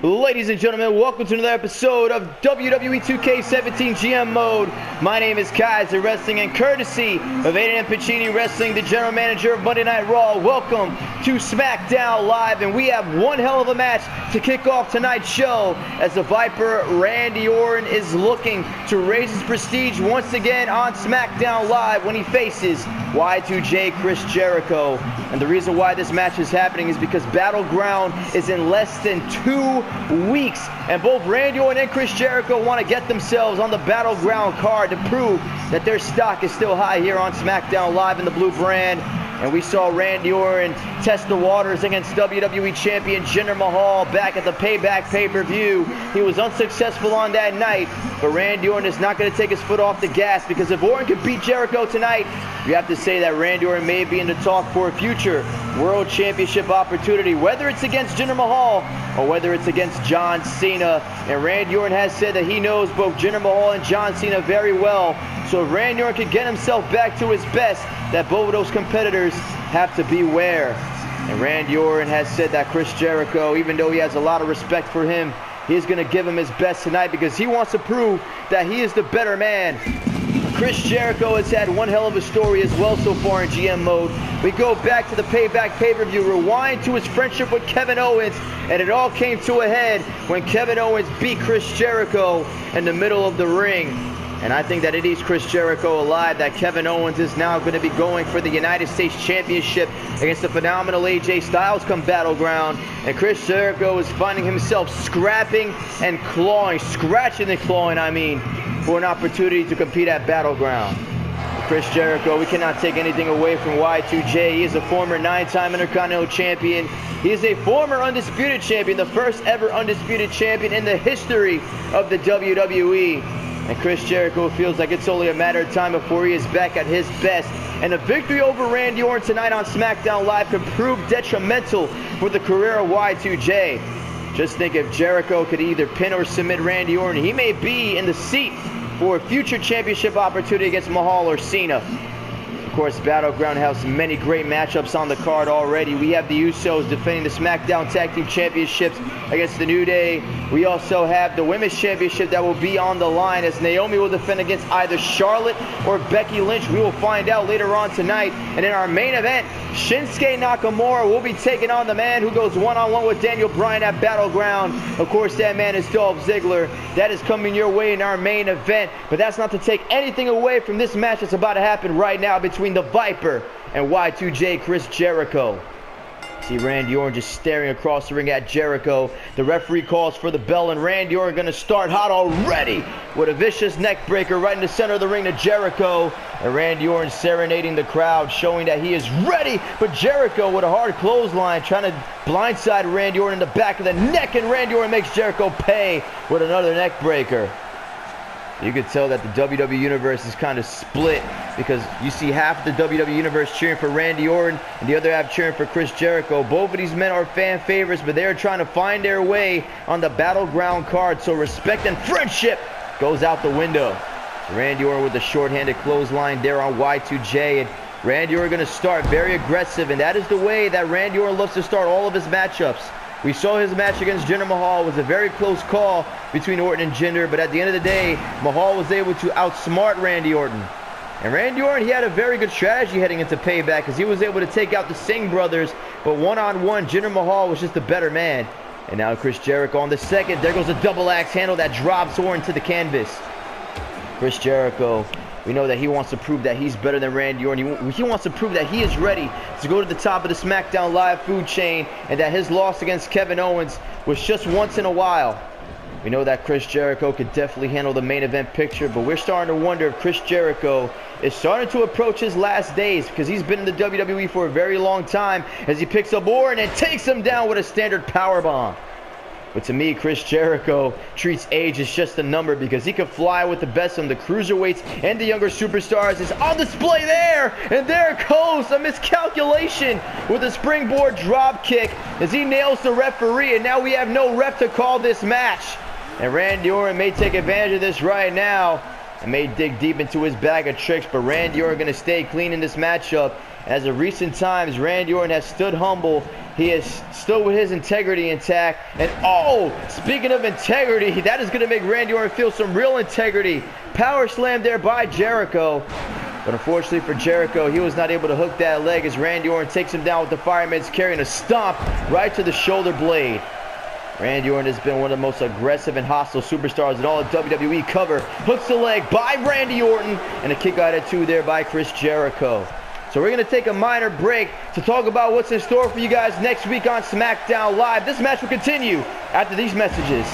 Ladies and gentlemen, welcome to another episode of WWE 2k17 GM mode. My name is Kaiser Wrestling, and courtesy of Aiden Piccini Wrestling, the general manager of Monday Night Raw, welcome to Smackdown Live, and we have one hell of a match to kick off tonight's show as the Viper Randy Orton is looking to raise his prestige once again on Smackdown Live when he faces Y2J Chris Jericho. And the reason why this match is happening is because Battleground is in less than 2 weeks, and both Randy Orton and Chris Jericho want to get themselves on the Battleground card to prove that their stock is still high here on SmackDown Live in the blue brand. And we saw Randy Orton test the waters against WWE Champion Jinder Mahal back at the Payback PPV. He was unsuccessful on that night, but Randy Orton is not going to take his foot off the gas, because if Orton could beat Jericho tonight, you have to say that Randy Orton may be in the talk for a future World Championship opportunity, whether it's against Jinder Mahal or whether it's against John Cena. And Randy Orton has said that he knows both Jinder Mahal and John Cena very well. So if Randy Orton can get himself back to his best, that both of those competitors have to beware. And Randy Orton has said that Chris Jericho, even though he has a lot of respect for him, he's going to give him his best tonight because he wants to prove that he is the better man. Chris Jericho has had one hell of a story as well so far in GM mode. We go back to the Payback pay-per-view, rewind to his friendship with Kevin Owens, and it all came to a head when Kevin Owens beat Chris Jericho in the middle of the ring. And I think that it is Chris Jericho alive that Kevin Owens is now going to be going for the United States Championship against the phenomenal AJ Styles come Battleground. And Chris Jericho is finding himself scratching and clawing, for an opportunity to compete at Battleground. Chris Jericho, we cannot take anything away from Y2J. He is a former 9-time Intercontinental Champion. He is a former Undisputed Champion, the first ever Undisputed Champion in the history of the WWE. And Chris Jericho feels like it's only a matter of time before he is back at his best. And a victory over Randy Orton tonight on SmackDown Live could prove detrimental for the career of Y2J. Just think, if Jericho could either pin or submit Randy Orton, he may be in the seat for a future championship opportunity against Mahal or Cena. Of course, Battleground has many great matchups on the card already. We have the Usos defending the SmackDown Tag Team Championships against the New Day. We also have the Women's Championship that will be on the line, as Naomi will defend against either Charlotte or Becky Lynch. We will find out later on tonight. And in our main event, Shinsuke Nakamura will be taking on the man who goes one-on-one with Bryan at Battleground. Of course, that man is Dolph Ziggler. That is coming your way in our main event. But that's not to take anything away from this match that's about to happen right now between the Viper and Y2J Chris Jericho. See Randy Orton just staring across the ring at Jericho. The referee calls for the bell, and Randy Orton going to start hot already with a vicious neck breaker right in the center of the ring to Jericho. And Randy Orton serenading the crowd, showing that he is ready. But Jericho with a hard clothesline, trying to blindside Randy Orton in the back of the neck, and Randy Orton makes Jericho pay with another neck breaker. You could tell that the WWE Universe is kind of split, because you see half the WWE Universe cheering for Randy Orton and the other half cheering for Chris Jericho. Both of these men are fan favorites, but they're trying to find their way on the Battleground card, so respect and friendship goes out the window. Randy Orton with a short-handed clothesline there on Y2J, and Randy Orton going to start very aggressive, and that is the way that Randy Orton loves to start all of his matchups. We saw his match against Jinder Mahal. It was a very close call between Orton and Jinder, but at the end of the day, Mahal was able to outsmart Randy Orton. And Randy Orton, he had a very good strategy heading into Payback, because he was able to take out the Singh brothers, but one-on-one, Jinder Mahal was just a better man. And now Chris Jericho on the second. There goes a double axe handle that drops Orton to the canvas. Chris Jericho, we know that he wants to prove that he's better than Randy Orton. He wants to prove that he is ready to go to the top of the SmackDown Live food chain, and that his loss against Kevin Owens was just once in a while. We know that Chris Jericho could definitely handle the main event picture, but we're starting to wonder if Chris Jericho is starting to approach his last days, because he's been in the WWE for a very long time, as he picks up Orton and takes him down with a standard powerbomb. But to me, Chris Jericho treats age as just a number, because he can fly with the best of the cruiserweights and the younger superstars. Is on display there, and there goes a miscalculation with a springboard drop kick as he nails the referee, and now we have no ref to call this match. And Randy Orton may take advantage of this right now and may dig deep into his bag of tricks, but Randy Orton going to stay clean in this matchup. As of recent times, Randy Orton has stood humble He is still with his integrity intact. And oh, speaking of integrity, that is going to make Randy Orton feel some real integrity. Power slam there by Jericho. But unfortunately for Jericho, he was not able to hook that leg as Randy Orton takes him down with the fireman's carry and a stomp right to the shoulder blade. Randy Orton has been one of the most aggressive and hostile superstars in all of WWE cover. Hooks the leg by Randy Orton and a kick out at 2 there by Chris Jericho. So we're going to take a minor break to talk about what's in store for you guys next week on Smackdown Live. This match will continue after these messages.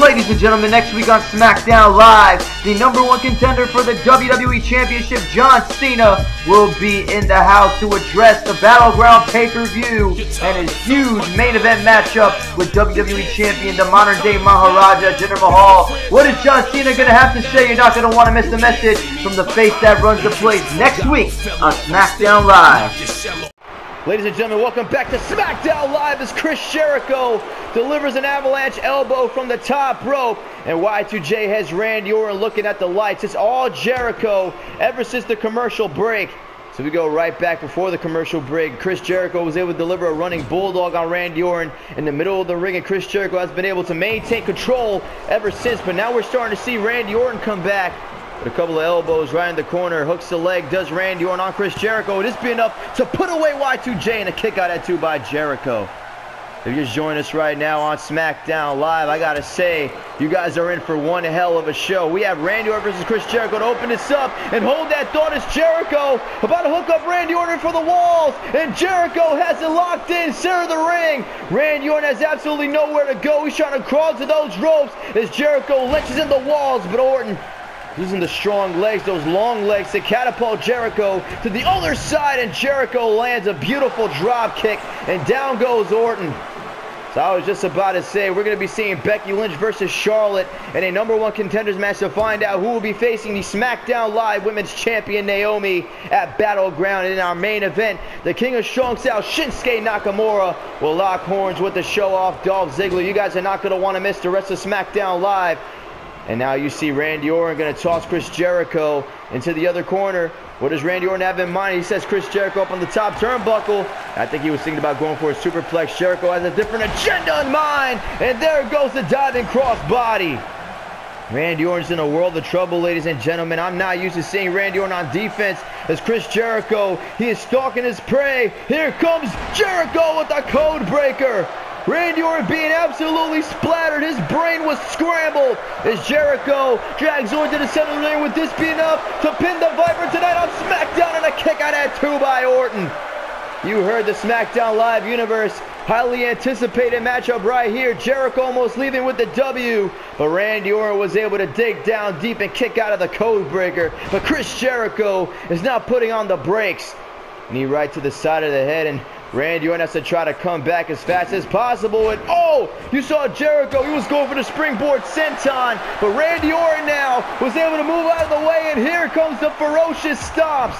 Ladies and gentlemen, next week on Smackdown Live, the #1 contender for the WWE Championship, John Cena, will be in the house to address the Battleground pay-per-view and his huge main event matchup with WWE Champion, the modern-day Maharaja, Jinder Mahal. What is John Cena going to have to say? You're not going to want to miss the message from the face that runs the place next week on Smackdown Live. Ladies and gentlemen, welcome back to Smackdown Live as Chris Jericho delivers an avalanche elbow from the top rope. And Y2J has Randy Orton looking at the lights. It's all Jericho ever since the commercial break. So we go right back before the commercial break. Chris Jericho was able to deliver a running bulldog on Randy Orton in the middle of the ring. And Chris Jericho has been able to maintain control ever since. But now we're starting to see Randy Orton come back. A couple of elbows right in the corner, hooks the leg, does Randy Orton on Chris Jericho. This be enough to put away Y2J and a kick out at 2 by Jericho. If you're just joining us right now on Smackdown Live, I gotta say, you guys are in for one hell of a show. We have Randy Orton versus Chris Jericho to open this up, and hold that thought as Jericho about to hook up Randy Orton for the walls, and Jericho has it locked in, center of the ring. Randy Orton has absolutely nowhere to go. He's trying to crawl to those ropes as Jericho lynches in the walls, but Orton using the strong legs, those long legs, to catapult Jericho to the other side, and Jericho lands a beautiful drop kick, and down goes Orton. So I was just about to say, we're going to be seeing Becky Lynch versus Charlotte in a #1 contenders match to find out who will be facing the Smackdown Live Women's Champion Naomi at Battleground. And in our main event, the King of Strong Style, Shinsuke Nakamura, will lock horns with the show-off Dolph Ziggler. You guys are not going to want to miss the rest of Smackdown Live. And now you see Randy Orton going to toss Chris Jericho into the other corner. What does Randy Orton have in mind? He sets Chris Jericho up on the top turnbuckle. I think he was thinking about going for a superplex. Jericho has a different agenda in mind. And there goes the diving crossbody. Randy Orton's in a world of trouble, ladies and gentlemen. I'm not used to seeing Randy Orton on defense as Chris Jericho, he is stalking his prey. Here comes Jericho with the code breaker. Randy Orton being absolutely splattered. His brain was scrambled as Jericho drags Orton to the center of the ring, with this being enough to pin the Viper tonight on SmackDown, and a kick out at 2 by Orton. You heard the Smackdown Live universe. Highly anticipated matchup right here. Jericho almost leaving with the W, but Randy Orton was able to dig down deep and kick out of the code breaker. But Chris Jericho is now putting on the brakes. Knee right to the side of the head, and Randy Orton has to try to come back as fast as possible. And oh, you saw Jericho. He was going for the springboard senton, but Randy Orton now was able to move out of the way, and here comes the ferocious stomps.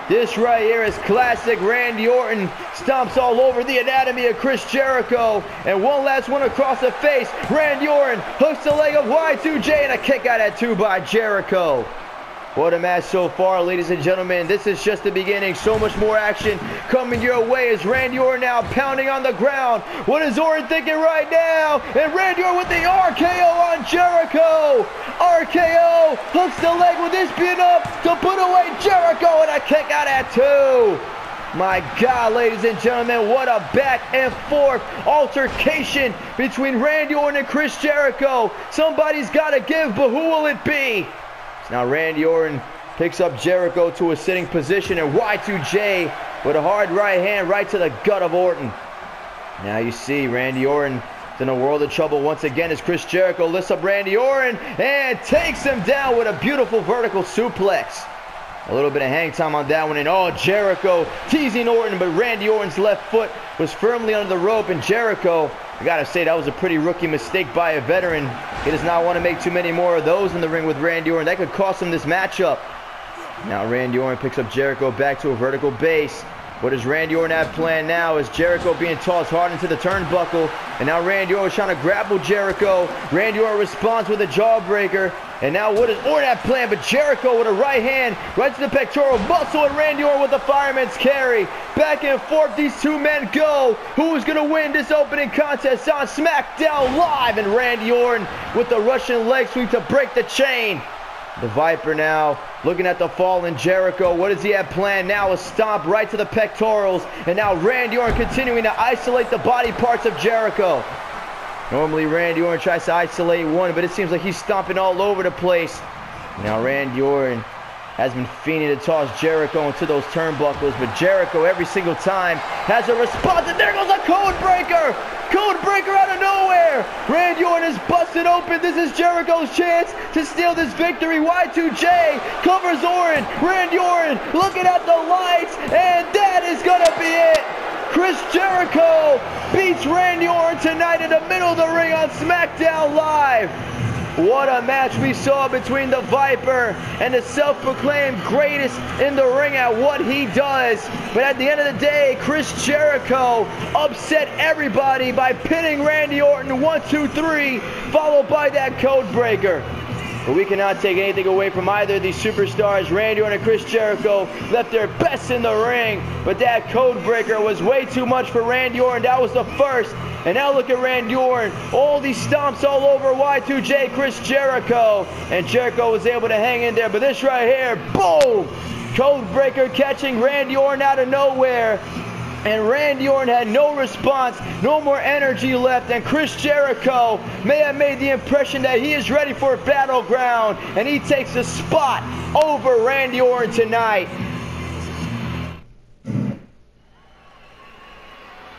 This right here is classic Randy Orton. Stomps all over the anatomy of Chris Jericho. And one last one across the face. Randy Orton hooks the leg of Y2J, and a kick out at 2 by Jericho. What a match so far, ladies and gentlemen. This is just the beginning. So much more action coming your way as Randy Orton now pounding on the ground. What is Orton thinking right now? And Randy Orton with the RKO on Jericho. RKO hooks the leg. Will this be enough to put away Jericho, and a kick out at 2? My God, ladies and gentlemen, what a back and forth altercation between Randy Orton and Chris Jericho. Somebody's got to give, but who will it be? Now Randy Orton picks up Jericho to a sitting position, and Y2J with a hard right hand right to the gut of Orton. Now you see Randy Orton is in a world of trouble once again as Chris Jericho lifts up Randy Orton and takes him down with a beautiful vertical suplex. A little bit of hang time on that one, and oh, Jericho teasing Orton, but Randy Orton's left foot was firmly under the rope, and Jericho, I gotta say, that was a pretty rookie mistake by a veteran. He does not want to make too many more of those in the ring with Randy Orton. That could cost him this matchup. Now Randy Orton picks up Jericho back to a vertical base. What does Randy Orton have planned now? Is Jericho being tossed hard into the turnbuckle, and now Randy Orton is trying to grapple Jericho. Randy Orton responds with a jawbreaker, and now what does Orton have planned? But Jericho with a right hand right to the pectoral muscle, and Randy Orton with the fireman's carry. Back and forth these two men go. Who's going to win this opening contest on Smackdown Live? And Randy Orton with the Russian leg sweep to break the chain. The Viper now looking at the fallen Jericho. What does he have planned now? A stomp right to the pectorals. And now Randy Orton continuing to isolate the body parts of Jericho. Normally Randy Orton tries to isolate one, but it seems like he's stomping all over the place. Now Randy Orton has been fiending to toss Jericho into those turnbuckles, but Jericho every single time has a response, and there goes a code breaker! Code breaker out of nowhere! Randy Orton is busted open. This is Jericho's chance to steal this victory. Y2J covers Orton. Randy Orton looking at the lights, and that is gonna be it! Chris Jericho beats Randy Orton tonight in the middle of the ring on Smackdown Live. What a match we saw between the Viper and the self-proclaimed greatest in the ring at what he does. But at the end of the day, Chris Jericho upset everybody by pinning Randy Orton 1, 2, 3, followed by that code breaker. But we cannot take anything away from either of these superstars. Randy Orton and Chris Jericho left their best in the ring, but that code breaker was way too much for Randy Orton. That was the first. And now look at Randy Orton. All these stomps all over Y2J, Chris Jericho. And Jericho was able to hang in there. But this right here, boom! Code breaker catching Randy Orton out of nowhere. And Randy Orton had no response, no more energy left, and Chris Jericho may have made the impression that he is ready for Battleground, and he takes a spot over Randy Orton tonight.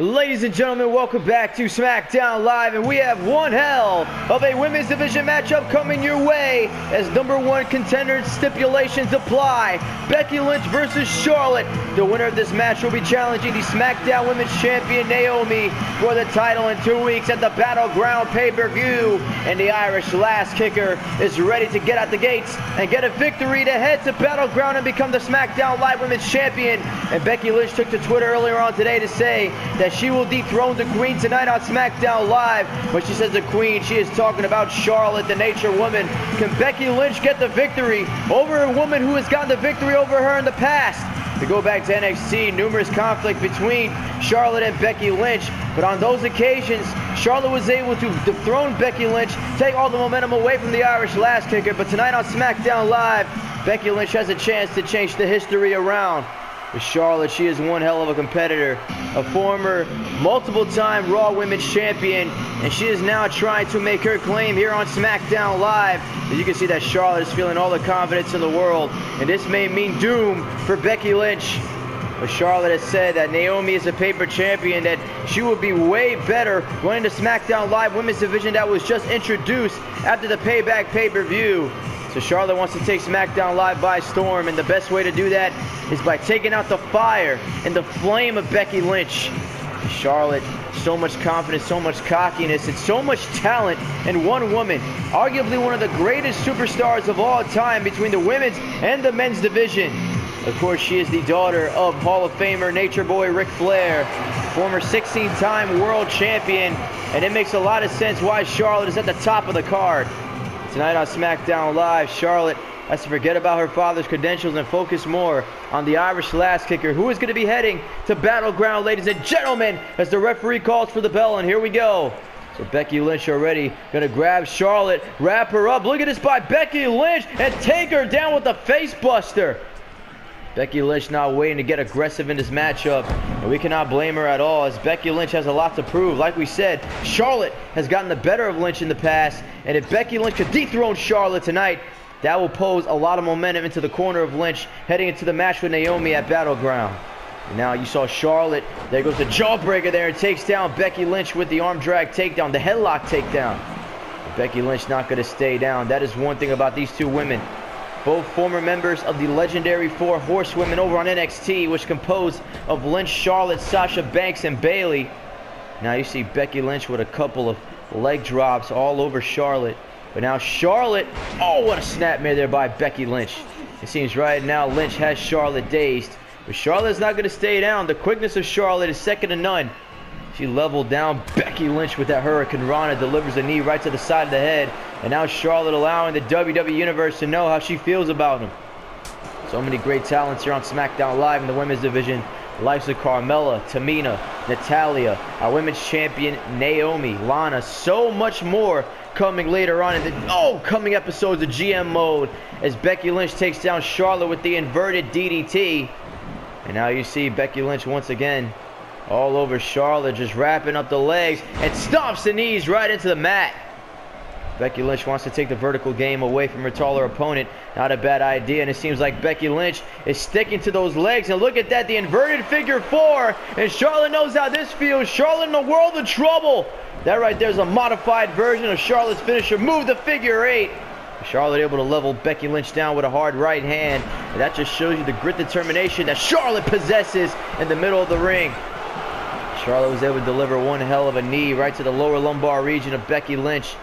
Ladies and gentlemen, welcome back to Smackdown Live, and we have one hell of a women's division matchup coming your way as #1 contender stipulations apply. Becky Lynch versus Charlotte. The winner of this match will be challenging the Smackdown Women's Champion Naomi for the title in 2 weeks at the Battleground pay-per-view. And the Irish Lass Kicker is ready to get out the gates and get a victory to head to Battleground and become the Smackdown Live Women's Champion. And Becky Lynch took to Twitter earlier on today to say that she will dethrone the Queen tonight on Smackdown Live. When she says the Queen, she is talking about Charlotte, the Nature Woman. Can Becky Lynch get the victory over a woman who has gotten the victory over her in the past? To go back to NXT, numerous conflict between Charlotte and Becky Lynch, but on those occasions, Charlotte was able to dethrone Becky Lynch, take all the momentum away from the Irish Lass Kicker. But tonight on Smackdown Live, Becky Lynch has a chance to change the history around. With Charlotte, she is one hell of a competitor, a former multiple-time Raw Women's Champion, and she is now trying to make her claim here on Smackdown Live. As you can see that Charlotte is feeling all the confidence in the world, and this may mean doom for Becky Lynch. But Charlotte has said that Naomi is a paper champion, that she will be way better running the Smackdown Live Women's Division that was just introduced after the Payback pay-per-view. So Charlotte wants to take Smackdown Live by storm, and the best way to do that is by taking out the fire and the flame of Becky Lynch. Charlotte, so much confidence, so much cockiness, and so much talent in one woman. Arguably one of the greatest superstars of all time between the women's and the men's division. Of course, she is the daughter of Hall of Famer Nature Boy Ric Flair, former 16-time world champion, and it makes a lot of sense why Charlotte is at the top of the card. Tonight on Smackdown Live, Charlotte has to forget about her father's credentials and focus more on the Irish Lass Kicker, who is going to be heading to Battleground, ladies and gentlemen, as the referee calls for the bell, and here we go. So Becky Lynch already going to grab Charlotte, wrap her up. Look at this by Becky Lynch, and take her down with the face buster. Becky Lynch not waiting to get aggressive in this matchup, and we cannot blame her at all, as Becky Lynch has a lot to prove. Like we said, Charlotte has gotten the better of Lynch in the past, and if Becky Lynch could dethrone Charlotte tonight, that will pose a lot of momentum into the corner of Lynch heading into the match with Naomi at Battleground. And now you saw Charlotte, there goes the jawbreaker there, and takes down Becky Lynch with the arm drag takedown, the headlock takedown. But Becky Lynch not going to stay down. That is one thing about these two women. Both former members of the legendary 4 Horsewomen over on NXT, which composed of Lynch, Charlotte, Sasha Banks, and Bayley. Now you see Becky Lynch with a couple of leg drops all over Charlotte. But now Charlotte, oh, what a snapmare there by Becky Lynch. It seems right now Lynch has Charlotte dazed. But Charlotte's not going to stay down. The quickness of Charlotte is second to none. She leveled down Becky Lynch with that Hurricane Rana, delivers a knee right to the side of the head. And now Charlotte allowing the WWE Universe to know how she feels about him. So many great talents here on Smackdown Live in the women's division. The likes of Carmella, Tamina, Natalya, our women's champion Naomi, Lana, so much more coming later on in the coming episodes of GM Mode as Becky Lynch takes down Charlotte with the inverted DDT. And now you see Becky Lynch once again all over Charlotte, just wrapping up the legs and stomps the knees right into the mat. Becky Lynch wants to take the vertical game away from her taller opponent. Not a bad idea, and it seems like Becky Lynch is sticking to those legs. And look at that, the inverted figure four. And Charlotte knows how this feels. Charlotte in a world of trouble. That right there is a modified version of Charlotte's finisher move, the figure eight. Charlotte able to level Becky Lynch down with a hard right hand. And that just shows you the grit determination that Charlotte possesses in the middle of the ring. Charlotte was able to deliver one hell of a knee right to the lower lumbar region of Becky Lynch.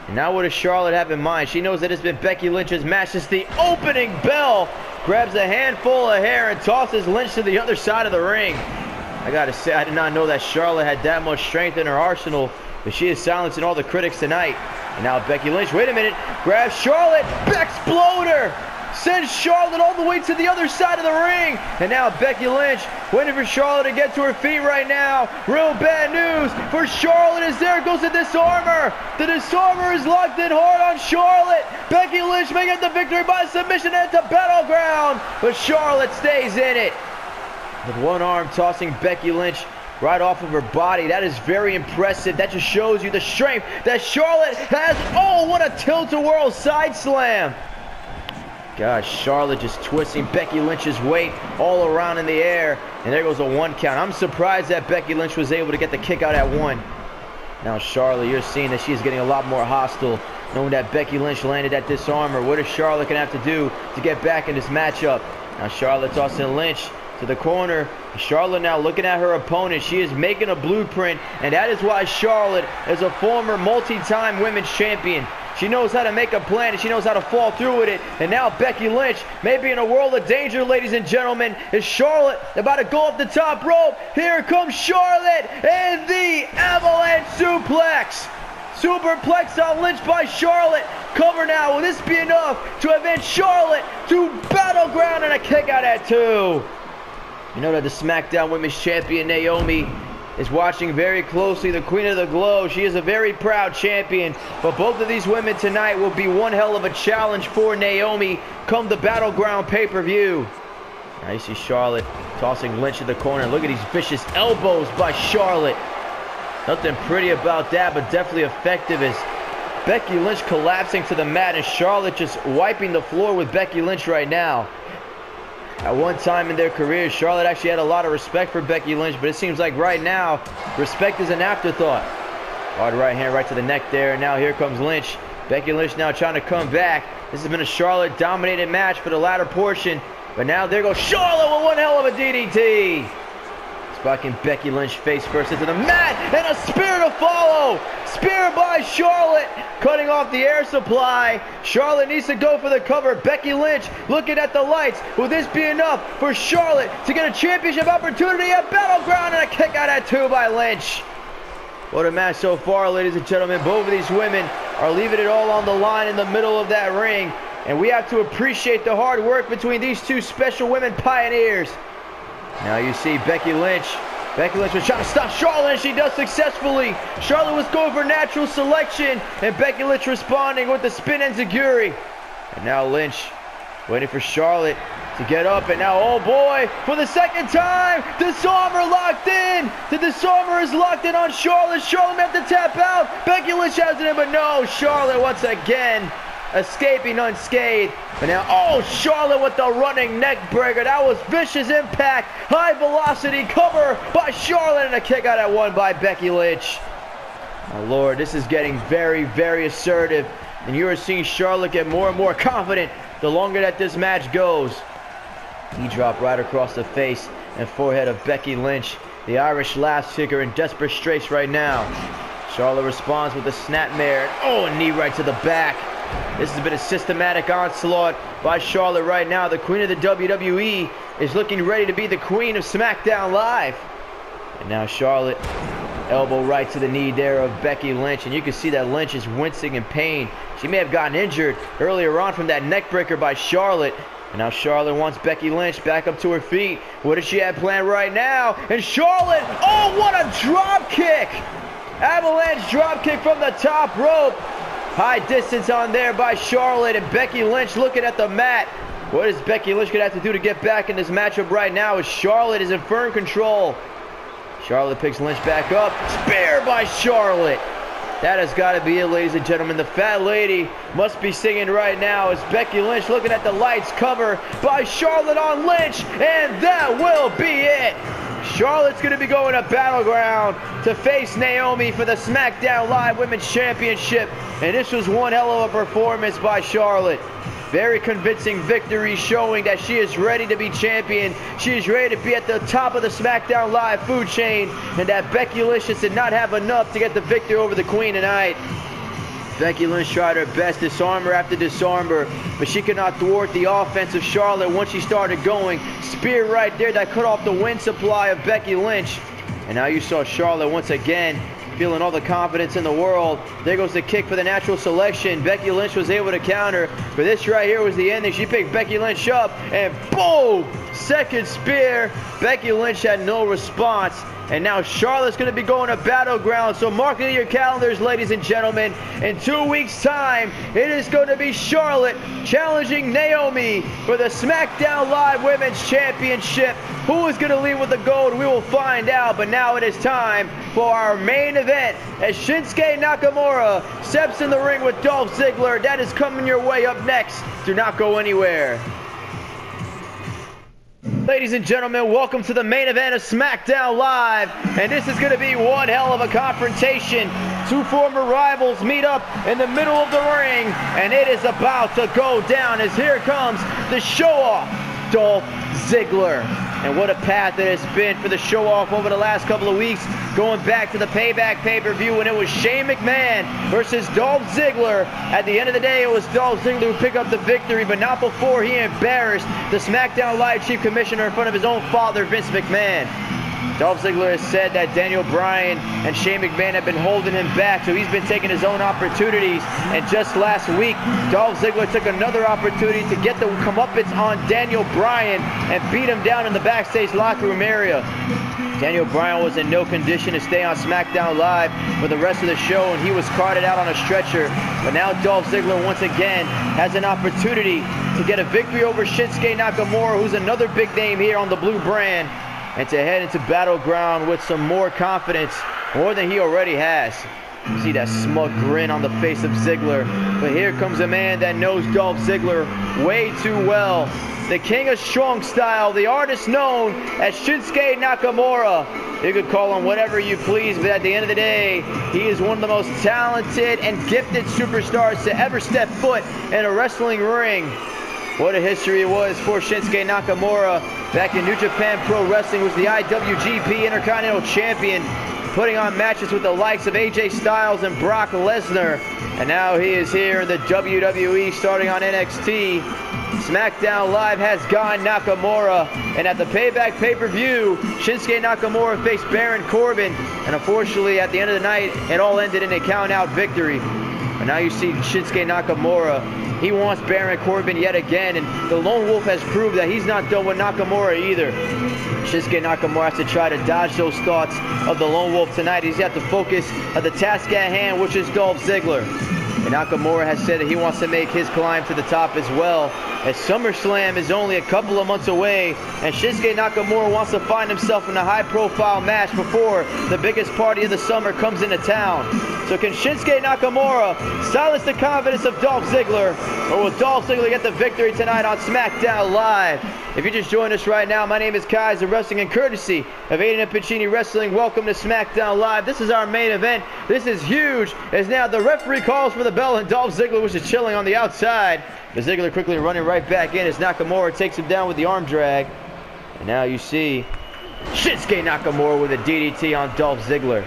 And now what does Charlotte have in mind? She knows that it's been Becky Lynch's match since the opening bell. Grabs a handful of hair and tosses Lynch to the other side of the ring. I gotta say, I did not know that Charlotte had that much strength in her arsenal, but she is silencing all the critics tonight. And now Becky Lynch, wait a minute, grabs Charlotte, Bexploder, sends Charlotte all the way to the other side of the ring. And now Becky Lynch waiting for Charlotte to get to her feet right now. Real bad news for Charlotte as there goes the disarmer. The disarmer is locked in hard on Charlotte. Becky Lynch may get the victory by submission at the Battleground, but Charlotte stays in it. With one arm tossing Becky Lynch right off of her body. That is very impressive. That just shows you the strength that Charlotte has. Oh, what a tilt-a-whirl side slam. God, Charlotte just twisting Becky Lynch's weight all around in the air. And there goes a one count. I'm surprised that Becky Lynch was able to get the kick out at one. Now Charlotte, you're seeing that she's getting a lot more hostile, knowing that Becky Lynch landed that disarmer. What is Charlotte going to have to do to get back in this matchup? Now Charlotte tossing Lynch to the corner. Charlotte now looking at her opponent. She is making a blueprint, and that is why Charlotte is a former multi-time women's champion. She knows how to make a plan, and she knows how to fall through with it. And now Becky Lynch may be in a world of danger, ladies and gentlemen. Is Charlotte about to go up the top rope? Here comes Charlotte, and the avalanche suplex. Superplex on Lynch by Charlotte. Cover now. Will this be enough to advance Charlotte to Battleground and a kick out at two? You know that the Smackdown Women's Champion Naomi is watching very closely, the Queen of the Glow. She is a very proud champion, but both of these women tonight will be one hell of a challenge for Naomi come the Battleground pay-per-view. Now you see Charlotte tossing Lynch in the corner. Look at these vicious elbows by Charlotte. Nothing pretty about that, but definitely effective as Becky Lynch collapsing to the mat and Charlotte just wiping the floor with Becky Lynch right now. At one time in their career, Charlotte actually had a lot of respect for Becky Lynch, but it seems like right now, respect is an afterthought. Hard right hand right to the neck there, and now here comes Lynch. Becky Lynch now trying to come back. This has been a Charlotte-dominated match for the latter portion, but now there goes Charlotte with one hell of a DDT. Spiking Becky Lynch face first into the mat, and a spear to follow. Spear by Charlotte, cutting off the air supply. Charlotte needs to go for the cover. Becky Lynch looking at the lights. Will this be enough for Charlotte to get a championship opportunity at Battleground, and a kick out at two by Lynch? What a match so far, ladies and gentlemen. Both of these women are leaving it all on the line in the middle of that ring, and we have to appreciate the hard work between these two special women pioneers. Now you see Becky Lynch. Becky Lynch was trying to stop Charlotte, and she does successfully. Charlotte was going for natural selection, and Becky Lynch responding with the spin enziguri. And now Lynch waiting for Charlotte to get up, and now, oh boy, for the second time, disarmer locked in. The disarmer is locked in on Charlotte. Charlotte may have to tap out. Becky Lynch has it in, but no, Charlotte once again escaping unscathed. But now, oh, Charlotte with the running neck breaker. That was vicious impact. High velocity cover by Charlotte, and a kick out at one by Becky Lynch. Oh, Lord, this is getting very, very assertive. And you are seeing Charlotte get more and more confident the longer that this match goes. He dropped right across the face and forehead of Becky Lynch. The Irish laugh kicker in desperate straits right now. Charlotte responds with a snapmare. Oh, a knee right to the back. This has been a systematic onslaught by Charlotte right now. The queen of the WWE is looking ready to be the queen of SmackDown Live. And now Charlotte, elbow right to the knee there of Becky Lynch. And you can see that Lynch is wincing in pain. She may have gotten injured earlier on from that neck breaker by Charlotte. And now Charlotte wants Becky Lynch back up to her feet. What does she have planned right now? And Charlotte, oh, what a drop kick! Avalanche drop kick from the top rope. High distance on there by Charlotte, and Becky Lynch looking at the mat. What is Becky Lynch going to have to do to get back in this matchup right now as Charlotte is in firm control? Charlotte picks Lynch back up. Spear by Charlotte. That has got to be it, ladies and gentlemen. The fat lady must be singing right now as Becky Lynch looking at the lights, cover by Charlotte on Lynch, and that will be it. Charlotte's going to be going to Battleground to face Naomi for the SmackDown Live Women's Championship. And this was one hell of a performance by Charlotte. Very convincing victory, showing that she is ready to be champion. She is ready to be at the top of the SmackDown Live food chain. And that Becky Lynch did not have enough to get the victory over the Queen tonight. Becky Lynch tried her best, disarm her after disarm her, but she could not thwart the offense of Charlotte once she started going. Spear right there that cut off the wind supply of Becky Lynch. And now you saw Charlotte once again feeling all the confidence in the world. There goes the kick for the natural selection. Becky Lynch was able to counter, but this right here was the ending. She picked Becky Lynch up, and boom! Second spear. Becky Lynch had no response. And now Charlotte's going to be going to Battleground. So mark it in your calendars, ladies and gentlemen. In 2 weeks' time, it is going to be Charlotte challenging Naomi for the SmackDown Live Women's Championship. Who is going to leave with the gold? We will find out. But now it is time for our main event as Shinsuke Nakamura steps in the ring with Dolph Ziggler. That is coming your way up next. Do not go anywhere. Ladies and gentlemen, welcome to the main event of SmackDown Live, and this is going to be one hell of a confrontation. Two former rivals meet up in the middle of the ring, and it is about to go down as here comes the show-off, Dolph Ziggler. And what a path it has been for the show-off over the last couple of weeks, going back to the Payback pay-per-view when it was Shane McMahon versus Dolph Ziggler. At the end of the day, it was Dolph Ziggler who picked up the victory, but not before he embarrassed the SmackDown Live Chief Commissioner in front of his own father, Vince McMahon. Dolph Ziggler has said that Bryan and Shane McMahon have been holding him back, so he's been taking his own opportunities. And just last week, Dolph Ziggler took another opportunity to get the comeuppance on Bryan and beat him down in the backstage locker room area. Bryan was in no condition to stay on SmackDown Live for the rest of the show, and he was carted out on a stretcher. But now Dolph Ziggler once again has an opportunity to get a victory over Shinsuke Nakamura, who's another big name here on the blue brand, and to head into Battleground with some more confidence, more than he already has. You see that smug grin on the face of Ziggler. But here comes a man that knows Dolph Ziggler way too well. The king of strong style, the artist known as Shinsuke Nakamura. You could call him whatever you please, but at the end of the day, he is one of the most talented and gifted superstars to ever step foot in a wrestling ring. What a history it was for Shinsuke Nakamura. Back in New Japan Pro Wrestling, was the IWGP Intercontinental Champion, putting on matches with the likes of AJ Styles and Brock Lesnar. And now he is here in the WWE, starting on NXT. SmackDown Live has gone Nakamura, and at the Payback pay-per-view, Shinsuke Nakamura faced Baron Corbin, and unfortunately at the end of the night, it all ended in a count-out victory. And now you see Shinsuke Nakamura. He wants Baron Corbin yet again, and the Lone Wolf has proved that he's not done with Nakamura either. Shinsuke Nakamura has to try to dodge those thoughts of the Lone Wolf tonight. He's got to focus on the task at hand, which is Dolph Ziggler. And Nakamura has said that he wants to make his climb to the top as well, as SummerSlam is only a couple of months away, and Shinsuke Nakamura wants to find himself in a high-profile match before the biggest party of the summer comes into town. So can Shinsuke Nakamura silence the confidence of Dolph Ziggler, or will Dolph Ziggler get the victory tonight on SmackDown Live? If you just joined us right now, my name is Kaiser Wrestling, and courtesy of Aiden and Piccini Wrestling, welcome to SmackDown Live. This is our main event. This is huge, as now the referee calls for the bell, and Dolph Ziggler, which is chilling on the outside. But Ziggler quickly running right back in as Nakamura takes him down with the arm drag. And now you see Shinsuke Nakamura with a DDT on Dolph Ziggler.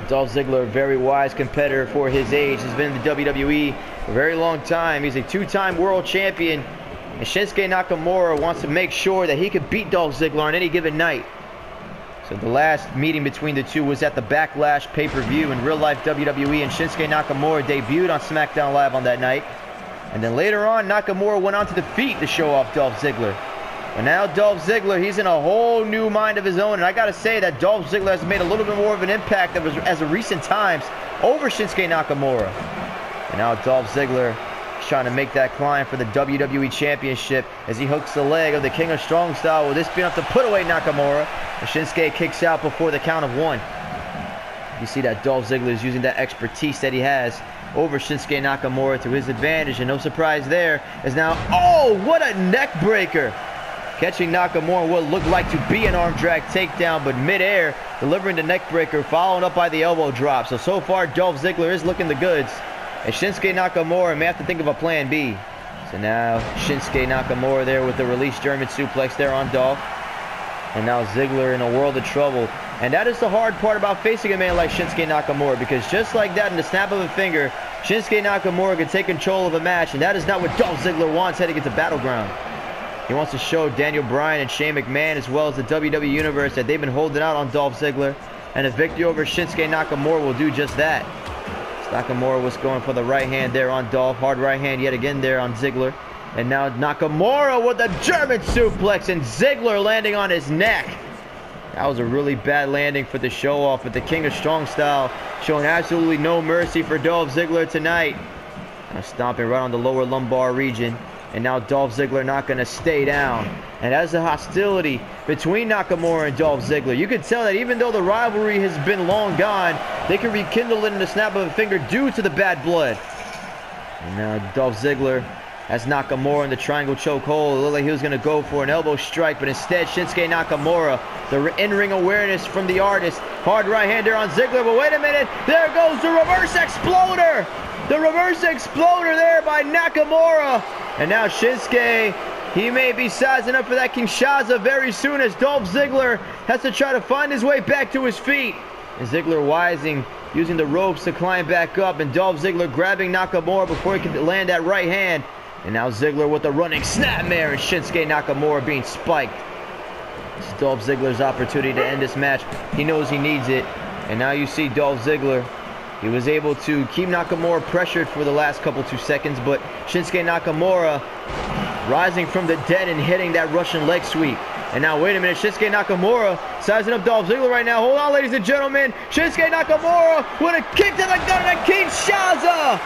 Dolph Ziggler, a very wise competitor for his age, has been in the WWE for a very long time. He's a two-time world champion. And Shinsuke Nakamura wants to make sure that he could beat Dolph Ziggler on any given night. So the last meeting between the two was at the Backlash pay-per-view in real-life WWE, and Shinsuke Nakamura debuted on Smackdown Live on that night. And then later on, Nakamura went on to defeat to show off Dolph Ziggler. And now Dolph Ziggler, he's in a whole new mind of his own. And I got to say that Dolph Ziggler has made a little bit more of an impact as of recent times over Shinsuke Nakamura. And now Dolph Ziggler is trying to make that climb for the WWE Championship as he hooks the leg of the King of Strong Style. Will this be enough to put away Nakamura? And Shinsuke kicks out before the count of 1. You see that Dolph Ziggler is using that expertise that he has over Shinsuke Nakamura to his advantage. And no surprise there is now, oh, what a neck breaker. Catching Nakamura what looked like to be an arm drag takedown, but midair, delivering the neck breaker, followed up by the elbow drop. So far, Dolph Ziggler is looking the goods. And Shinsuke Nakamura may have to think of a plan B. So now, Shinsuke Nakamura there with the release German suplex there on Dolph. And now Ziggler in a world of trouble. And that is the hard part about facing a man like Shinsuke Nakamura, because just like that, in the snap of a finger, Shinsuke Nakamura can take control of a match, and that is not what Dolph Ziggler wants heading into Battleground. He wants to show Daniel Bryan and Shane McMahon, as well as the WWE Universe, that they've been holding out on Dolph Ziggler, and a victory over Shinsuke Nakamura will do just that. Nakamura was going for the right hand there on Dolph. Hard right hand yet again there on Ziggler. And now Nakamura with a German suplex, and Ziggler landing on his neck. That was a really bad landing for the show-off, with the King of Strong Style showing absolutely no mercy for Dolph Ziggler tonight. Now stomping right on the lower lumbar region. And now Dolph Ziggler not going to stay down. And as the hostility between Nakamura and Dolph Ziggler, you can tell that even though the rivalry has been long gone, they can rekindle it in the snap of a finger due to the bad blood. And now Dolph Ziggler has Nakamura in the triangle chokehold. It looked like he was going to go for an elbow strike, but instead Shinsuke Nakamura, the in-ring awareness from the artist. Hard right hander on Ziggler, but wait a minute. There goes the reverse exploder. The reverse exploder there by Nakamura. And now Shinsuke, he may be sizing up for that Kinshasa very soon, as Dolph Ziggler has to try to find his way back to his feet. And Ziggler wising, using the ropes to climb back up, and Dolph Ziggler grabbing Nakamura before he can land that right hand. And now Ziggler with a running snapmare, and Shinsuke Nakamura being spiked. It's Dolph Ziggler's opportunity to end this match. He knows he needs it. And now you see Dolph Ziggler. He was able to keep Nakamura pressured for the last couple 2 seconds, but Shinsuke Nakamura rising from the dead and hitting that Russian leg sweep. And now, wait a minute, Shinsuke Nakamura sizing up Dolph Ziggler right now. Hold on, ladies and gentlemen. Shinsuke Nakamura with a kick to the gut and a Kinshasa.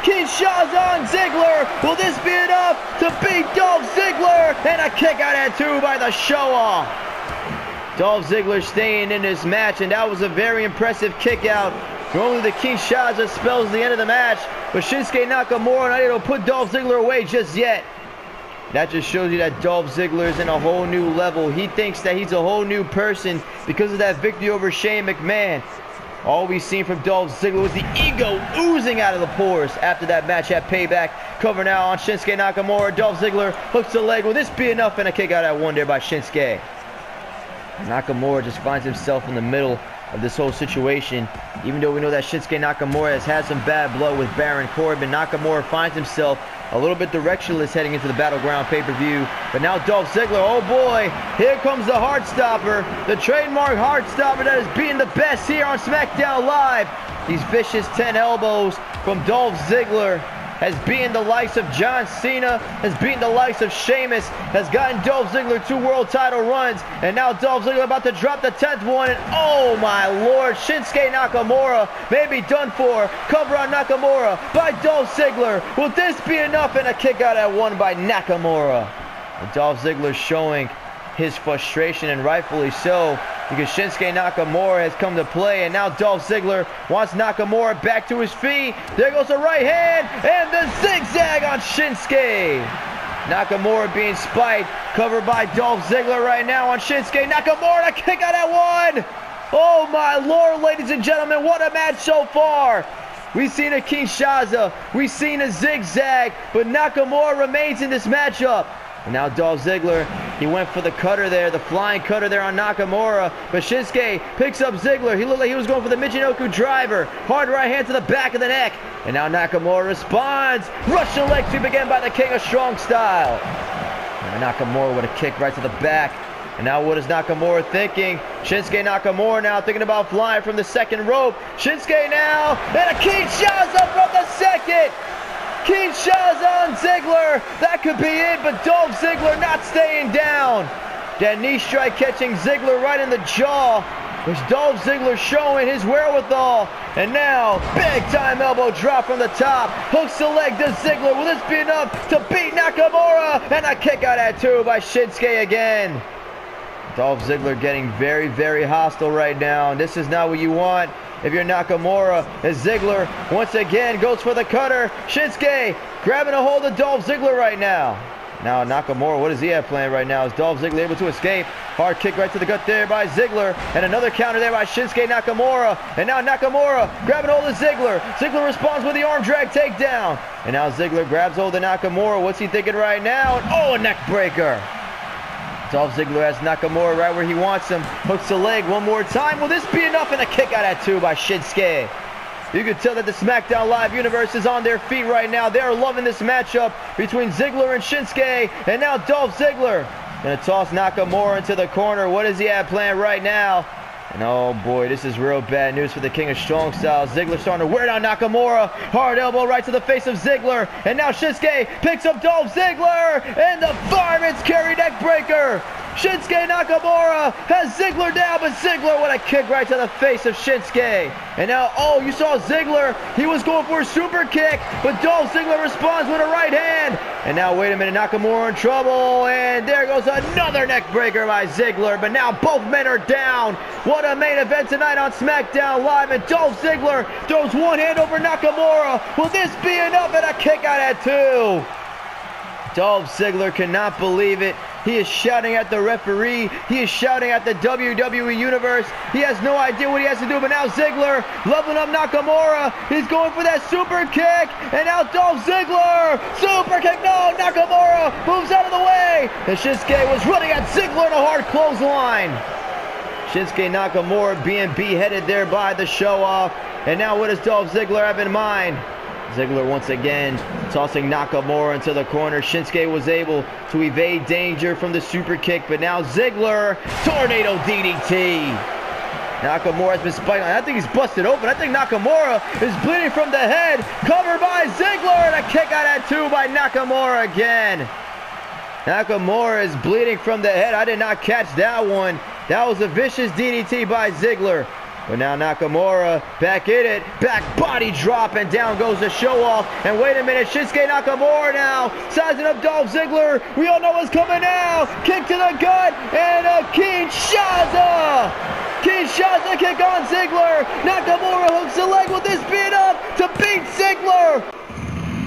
Kinshasa on Ziggler. Will this be enough to beat Dolph Ziggler? And a kick out at 2 by the show-off. Dolph Ziggler staying in this match, and that was a very impressive kick out. Normally the Kinshasa spells the end of the match, but Shinsuke Nakamura not able to put Dolph Ziggler away just yet. That just shows you that Dolph Ziggler is in a whole new level. He thinks that he's a whole new person because of that victory over Shane McMahon. All we've seen from Dolph Ziggler was the ego oozing out of the pores after that match at Payback. Cover now on Shinsuke Nakamura. Dolph Ziggler hooks the leg. Will this be enough? And a kick out at 1 there by Shinsuke. Nakamura just finds himself in the middle of this whole situation. Even though we know that Shinsuke Nakamura has had some bad blood with Baron Corbin, Nakamura finds himself a little bit directionless heading into the Battleground pay-per-view. But now Dolph Ziggler, oh boy, here comes the Heartstopper, the trademark Heartstopper that is being the best here on Smackdown Live. These vicious 10 elbows from Dolph Ziggler has beaten the likes of John Cena, has beaten the likes of Sheamus, has gotten Dolph Ziggler 2 world title runs, and now Dolph Ziggler about to drop the 10th one, and oh my lord, Shinsuke Nakamura may be done for. Cover on Nakamura by Dolph Ziggler. Will this be enough? And a kick out at 1 by Nakamura. And Dolph Ziggler showing his frustration, and rightfully so, because Shinsuke Nakamura has come to play, and now Dolph Ziggler wants Nakamura back to his feet. There goes the right hand, and the zigzag on Shinsuke. Nakamura being spiked, covered by Dolph Ziggler right now on Shinsuke Nakamura. A kick out at 1. Oh my lord, ladies and gentlemen, what a match so far. We've seen a Kinshasa, we've seen a zigzag, but Nakamura remains in this matchup. And now Dolph Ziggler He went for the cutter there, the flying cutter there on Nakamura. But Shinsuke picks up Ziggler. He looked like he was going for the Michinoku driver. Hard right hand to the back of the neck. And now Nakamura responds. Russian leg sweep again by the King of Strong Style. And Nakamura with a kick right to the back. And now what is Nakamura thinking? Shinsuke Nakamura now thinking about flying from the second rope. Shinsuke now. And a Kinshasa from the second. Kinshasa on Ziggler. That could be it, but Dolph Ziggler not staying down. That knee strike catching Ziggler right in the jaw. Which Dolph Ziggler showing his wherewithal. And now, big time elbow drop from the top. Hooks the leg to Ziggler. Will this be enough to beat Nakamura? And a kick out at 2 by Shinsuke again. Dolph Ziggler getting very, very hostile right now. And this is not what you want if you're Nakamura. As Ziggler once again goes for the cutter. Shinsuke grabbing a hold of Dolph Ziggler right now. Now Nakamura, what does he have planned right now? Is Dolph Ziggler able to escape? Hard kick right to the gut there by Ziggler. And another counter there by Shinsuke Nakamura. And now Nakamura grabbing hold of Ziggler. Ziggler responds with the arm drag takedown. And now Ziggler grabs hold of Nakamura. What's he thinking right now? And oh, a neck breaker. Dolph Ziggler has Nakamura right where he wants him. Hooks the leg one more time. Will this be enough? And a kick out at 2 by Shinsuke. You can tell that the Smackdown Live universe is on their feet right now. They're loving this matchup between Ziggler and Shinsuke. And now Dolph Ziggler gonna toss Nakamura into the corner. What does he have planned right now? And oh boy, this is real bad news for the King of Strong Style. Ziggler starting to wear down Nakamura. Hard elbow right to the face of Ziggler. And now Shinsuke picks up Dolph Ziggler. And the fireman's carry neck breaker. Shinsuke Nakamura has Ziggler down, but Ziggler with a kick right to the face of Shinsuke. And now, oh, you saw Ziggler. He was going for a super kick, but Dolph Ziggler responds with a right hand. And now, wait a minute, Nakamura in trouble. And there goes another neck breaker by Ziggler. But now both men are down. What a main event tonight on Smackdown Live. And Dolph Ziggler throws one hand over Nakamura. Will this be enough? And a kick out at 2. Dolph Ziggler cannot believe it. He is shouting at the referee. He is shouting at the WWE Universe. He has no idea what he has to do. But now Ziggler leveling up Nakamura. He's going for that super kick. And now Dolph Ziggler. Super kick. No, Nakamura moves out of the way. And Shinsuke was running at Ziggler in a hard clothesline. Shinsuke Nakamura being beheaded there by the show-off. And now what does Dolph Ziggler have in mind? Ziggler once again tossing Nakamura into the corner. Shinsuke was able to evade danger from the super kick, but now Ziggler, tornado DDT. Nakamura has been spiking. I think he's busted open. I think Nakamura is bleeding from the head. Covered by Ziggler, and a kick out at 2 by Nakamura again. Nakamura is bleeding from the head. I did not catch that one. That was a vicious DDT by Ziggler. But now Nakamura back in it, back body drop, and down goes the show off. And wait a minute, Shinsuke Nakamura now sizing up Dolph Ziggler. We all know what's coming now. Kick to the gut and a Kinshasa. Kinshasa kick on Ziggler. Nakamura hooks the leg. Will this be enough to beat Ziggler?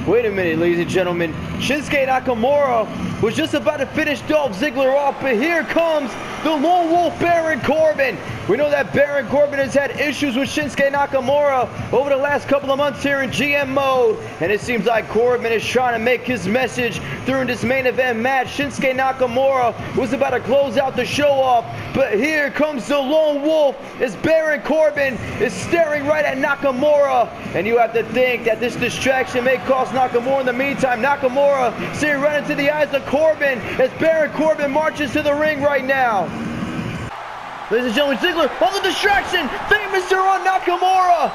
Wait a minute, ladies and gentlemen. Shinsuke Nakamura was just about to finish Dolph Ziggler off, but here comes the Lone Wolf Baron Corbin. We know that Baron Corbin has had issues with Shinsuke Nakamura over the last couple of months here in GM mode, and it seems like Corbin is trying to make his message during this main event match. Shinsuke Nakamura was about to close out the show off, but here comes the Lone Wolf as Baron Corbin is staring right at Nakamura, and you have to think that this distraction may cost Nakamura in the meantime. Nakamura staring right into the eyes of Corbin as Baron Corbin marches to the ring right now. Ladies and gentlemen, Ziggler on the distraction. Famous on Nakamura.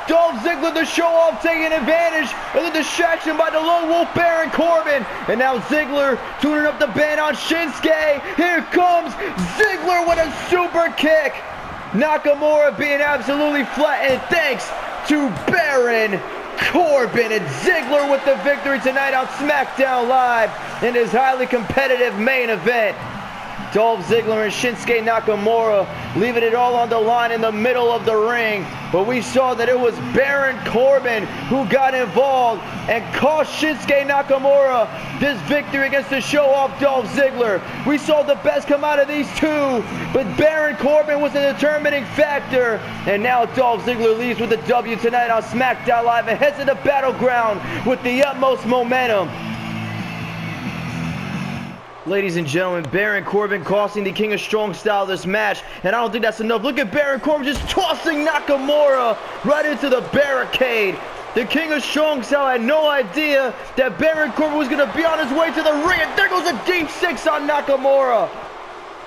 Dolph Ziggler, the show-off, taking advantage of the distraction by the Lone Wolf Baron Corbin. And now Ziggler tuning up the band on Shinsuke. Here comes Ziggler with a super kick. Nakamura being absolutely flattened thanks to Baron Corbin, and Ziggler with the victory tonight on Smackdown Live in his highly competitive main event. Dolph Ziggler and Shinsuke Nakamura leaving it all on the line in the middle of the ring. But we saw that it was Baron Corbin who got involved and cost Shinsuke Nakamura this victory against the show-off Dolph Ziggler. We saw the best come out of these two, but Baron Corbin was a determining factor. And now Dolph Ziggler leaves with the W tonight on Smackdown Live and heads to the Battleground with the utmost momentum. Ladies and gentlemen, Baron Corbin costing the King of Strong Style this match, and I don't think that's enough. Look at Baron Corbin just tossing Nakamura right into the barricade. The King of Strong Style had no idea that Baron Corbin was going to be on his way to the ring, and there goes a deep 6 on Nakamura.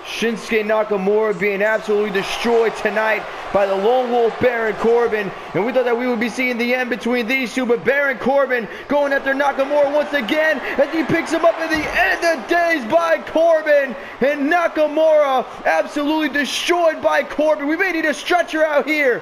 Shinsuke Nakamura being absolutely destroyed tonight by the Lone Wolf Baron Corbin, and we thought that we would be seeing the end between these two, but Baron Corbin going after Nakamura once again as he picks him up at the end of days by Corbin, and Nakamura absolutely destroyed by Corbin. We may need a stretcher out here.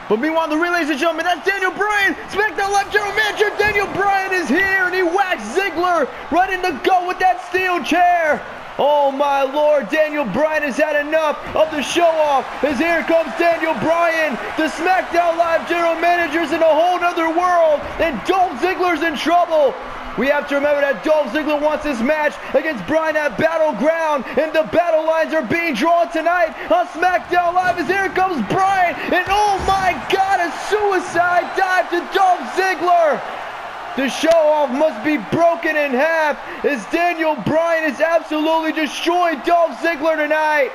But meanwhile, the ring, ladies and gentlemen, that's Daniel Bryan, Smackdown Live General Manager. Daniel Bryan is here, and he whacks Ziggler right in the gut with that steel chair. Oh my Lord, Daniel Bryan has had enough of the show-off, as here comes Daniel Bryan. The SmackDown Live General Manager's in a whole nother world, and Dolph Ziggler's in trouble. We have to remember that Dolph Ziggler wants this match against Bryan at Battleground, and the battle lines are being drawn tonight on SmackDown Live, as here comes Bryan, and oh my God, a suicide dive to Dolph Ziggler. The show-off must be broken in half, as Daniel Bryan is absolutely destroying Dolph Ziggler tonight.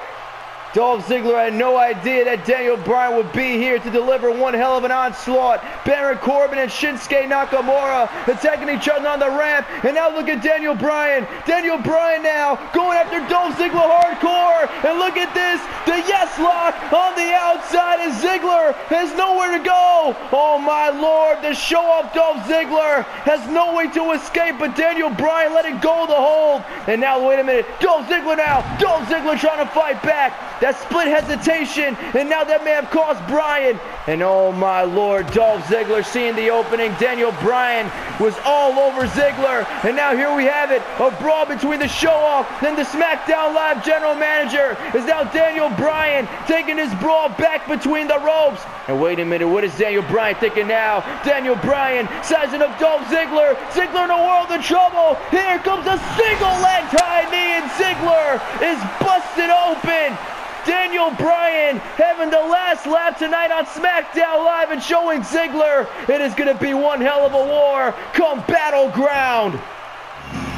Dolph Ziggler had no idea that Daniel Bryan would be here to deliver one hell of an onslaught. Baron Corbin and Shinsuke Nakamura attacking each other on the ramp, and now look at Daniel Bryan. Daniel Bryan now going after Dolph Ziggler hardcore, and look at this, the yes lock on the outside, and Ziggler has nowhere to go. Oh my Lord, the show-off Dolph Ziggler has no way to escape, but Daniel Bryan letting go of the hold. And now, wait a minute, Dolph Ziggler now, Dolph Ziggler trying to fight back. That split hesitation, and now that may have cost Bryan. And oh my Lord, Dolph Ziggler seeing the opening. Daniel Bryan was all over Ziggler, and now here we have it, a brawl between the show-off and the SmackDown Live General Manager. Is now Daniel Bryan taking his brawl back between the ropes. And wait a minute, what is Daniel Bryan thinking now? Daniel Bryan sizing up Dolph Ziggler. Ziggler in a world of trouble. Here comes a single leg tie knee, and Ziggler is busted open. Daniel Bryan having the last laugh tonight on SmackDown Live and showing Ziggler it is going to be one hell of a war come Battleground.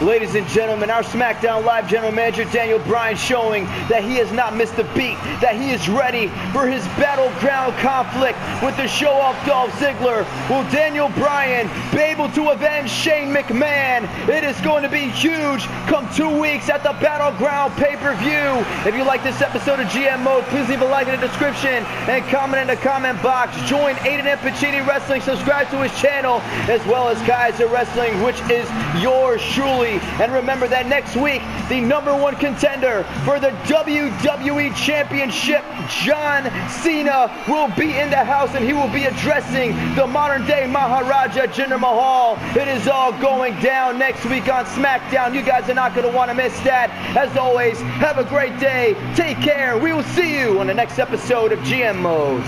Ladies and gentlemen, our SmackDown Live General Manager Daniel Bryan showing that he has not missed a beat, that he is ready for his Battleground conflict with the show-off Dolph Ziggler. Will Daniel Bryan be able to avenge Shane McMahon? It is going to be huge come 2 weeks at the Battleground pay-per-view. If you like this episode of GM Mode, please leave a like in the description and comment in the comment box. Join Aiden and Pacini Wrestling, subscribe to his channel, as well as Kaiser Wrestling, which is yours truly. And remember that next week, the #1 contender for the WWE Championship, John Cena, will be in the house, and he will be addressing the modern-day Maharaja Jinder Mahal. It is all going down next week on SmackDown. You guys are not going to want to miss that. As always, have a great day. Take care. We will see you on the next episode of GM Mode.